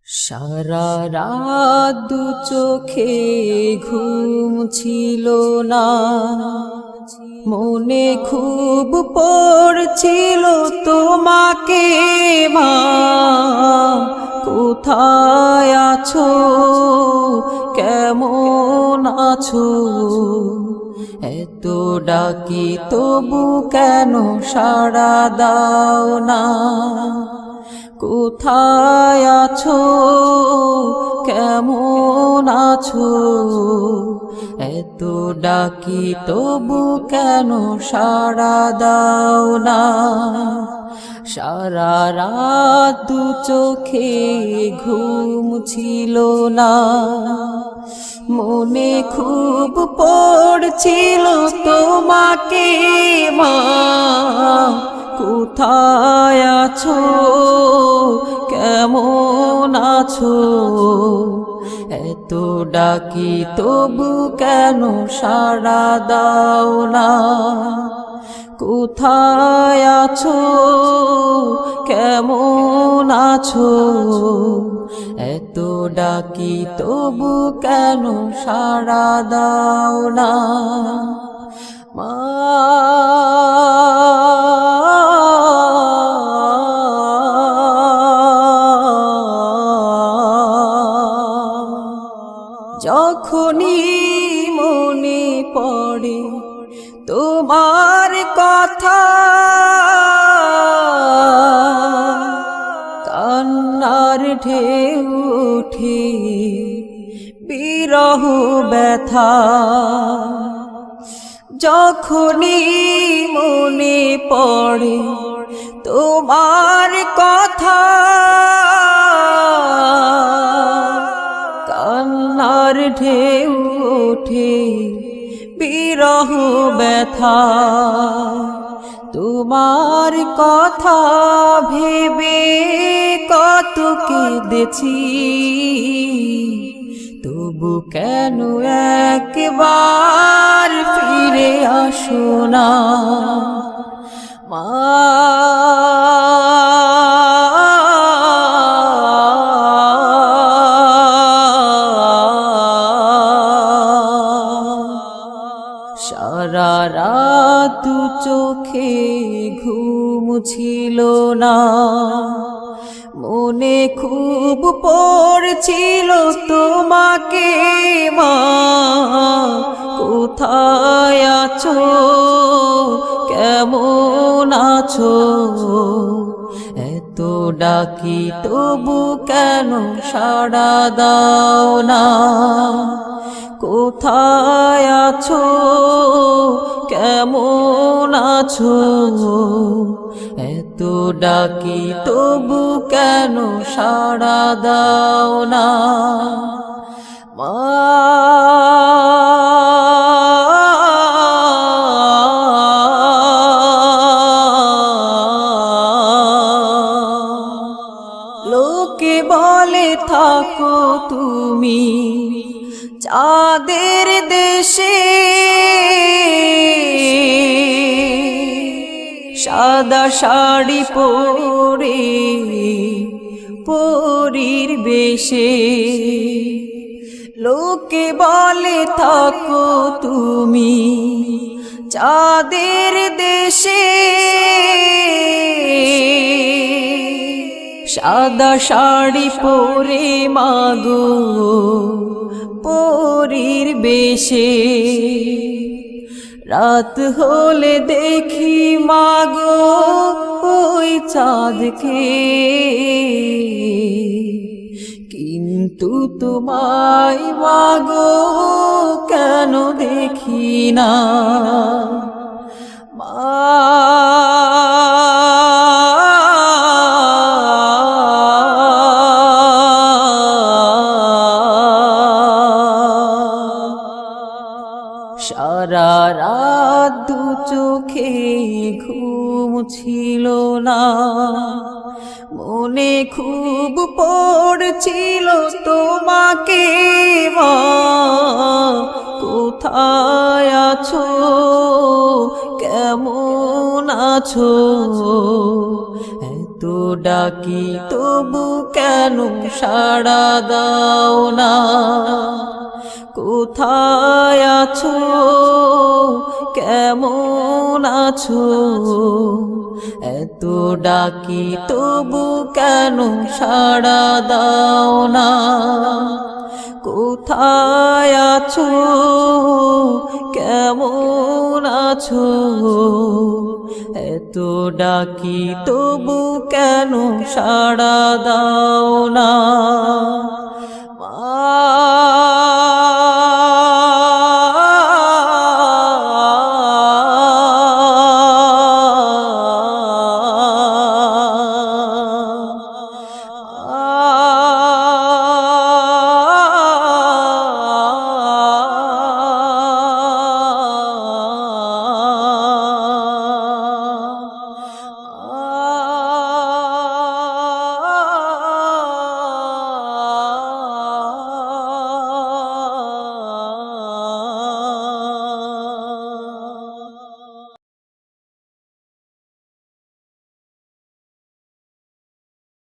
সারা রাত দু চোখে ঘুম ছিল না, মনে খুব পড়ছিল তোমাকে মা। কোথায় আছো, কেমন আছো? এত ডাকি তবু কেন সাড়া দাও না? কোথায় আছো, কেমন আছো? এত ডাকি তবু কেন সাড়া দাও না? সারা রাত দু চোখে ঘুম ছিল না, মনে খুব পড়ছিল তোমাকে মা। কোথায় আছো, কেমন আছো? এত ডাকি তবু কেন সাড়া দাও না? কোথায় আছো, কেমন আছো? এত ডাকি তবু কেন সাড়া দাও না মা? যখনই মনে পড়ে তোমার কথা, কান্নার ঢেউ ওঠে বিরহ ব্যথা। যখনই মনে পড়ে তোমার কথা, কান্নার ঢেউ ওঠে বিরহ ব্যথা। তোমার কথা ভেবে কত কেঁদেছি, তবু কেন একবার ফিরে আসো না মা? সারা রাত দু চোখে ঘুম ছিল না, মনে খুব পড়ছিল তোমাকে মা। কোথায় আছো, কেমন আছো? এত ডাকি তবু কেন সাড়া দাও না? কোথায় আছো, কেমন আছো? এত ডাকি তবু কেন সাড়া দাও না মা? লোকে বলে থাকো তুমি চাঁদের দেশে, সাদা শাড়ি পরে পরীর বেশে। লোকে বলে থাকো তুমি চাঁদের দেশে, সাদা শাড়ি পরে মাগো পরীর বেশে। রাত হলে দেখি মাগো ওই চাঁদকে, কিন্তু তোমায় মাগো কেন দেখি না মা? সারা রাত দু চোখে ঘুম ছিল না, মনে খুব পড়ছিল তোমাকে মা। কোথায় আছো, কেমন আছো? এত কত ডাকি তবু কেন সাড়া দাও না কোথায় আছো কেমন আছো এত ডাকি তবু কেন সাড়া দাও না কোথায় আছো কেমন আছো এত ডাকি তবু কেন সাড়া দাও না